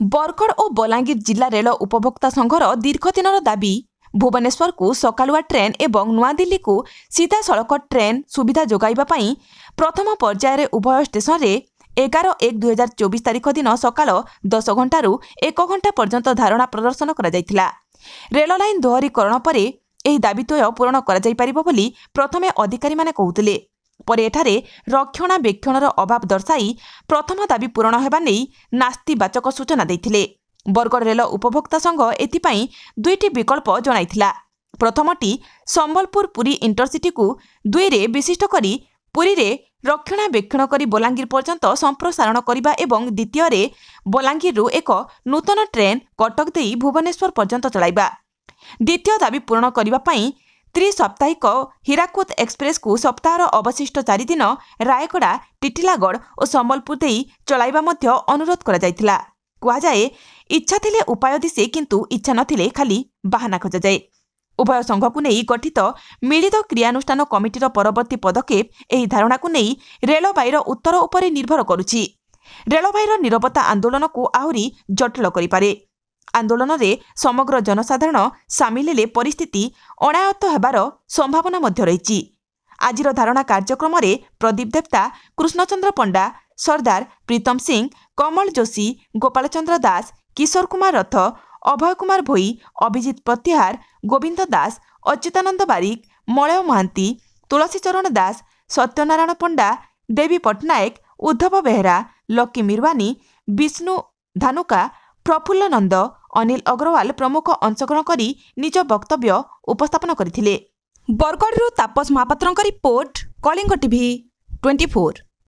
बरगढ़ और बलांगीर जिला रेल उपभोक्ता संघर दीर्घदिनर दाबी भुवनेश्वर को सकालुआ ट्रेन एवं नुआदिल्ली को सीधा सड़क ट्रेन सुविधा जोगाइबा पई प्रथम पर्यायर उभय स्टेशन रे 11/1/2024 तारिख दिन सकाल 10 घंटारू 1 घंटा पर्यंत धारणा प्रदर्शन करा जायतिला। रेल लाइन दोहरीकरण पर एही दाबिद्वय पूरण करा जाय परिबो बोली प्रथमे अधिकारी माने कहउतिले। परे एठारे रक्षणाबेक्षणर अभाव दर्शाई प्रथम दाबी पूरण हेबा नै नास्तिबाचक सूचना दैथिले। बरगढ़ रेल उपभोक्ता संघ एथिपाई दुईटी विकल्प जणाइथिला। प्रथमटी संबलपुर पुरी इंटरसिटी को 2 रे विशिष्ट करी पुरी रे रक्षणाबेक्षण करी बलांगीर पर्यंत संप्रसारण करिबा एवं द्वितीय रे बलांगीर रु एक नूतन ट्रेन कटक देई भुवनेश्वर पर्यंत चलाइबा। द्वितीय दाबी पूर्ण करिबा पई त्रिसप्ताहिक हीराकुद एक्सप्रेस को सप्ताहर अवशिष्ट 4 दिन रायगड़ा, टिटिलागढ़ और संबलपुर देई चलाइबा मध्य अनुरोध करा जायतिला। कुआ जाए इच्छा थिले उपाय दिसे किंतु इच्छा नथिले खाली बाहाना खोजा जाए। उभय संघ को नहीं गठित मिलित क्रियानुष्ठान कमिटीर परवर्ती पदक्षेप एही धारणा को नहीं रेलबाईर उत्तर उपरे निर्भर करुछि। रेलबाईर निरवता आंदोलन को आहुरी जटिल करिपारे। आंदोलन रे समग्र जनसाधारण सामिल हेले परिस्थिति अनायत्त हेबार संभावना मध्य रहिछि। आजिर धारणा कार्यक्रम रे प्रदीप देवता, कृष्णचंद्र पंडा, सरदार प्रीतम सिंह, कमल जोशी, गोपाल चंद्र दास, किशोर कुमार रथ, अभय कुमार भोई, अभिजित प्रतिहार, गोविंद दास, अच्युतानंद बारिक, मलय महांती, तुलसी चरण दास, सत्यनारायण पंडा, देवी पट्टनायक, उद्धव बेहरा, लकी मिरवानी, विष्णु धानुका, प्रफुल्ल नंद, अनिल अग्रवाल प्रमुख अंशग्रहण करी निज वक्तव्य उपस्थापन करथिले। बरगढ़ तापस महापात्रଙ୍କ रिपोर्ट, कलिंग टीवी 24।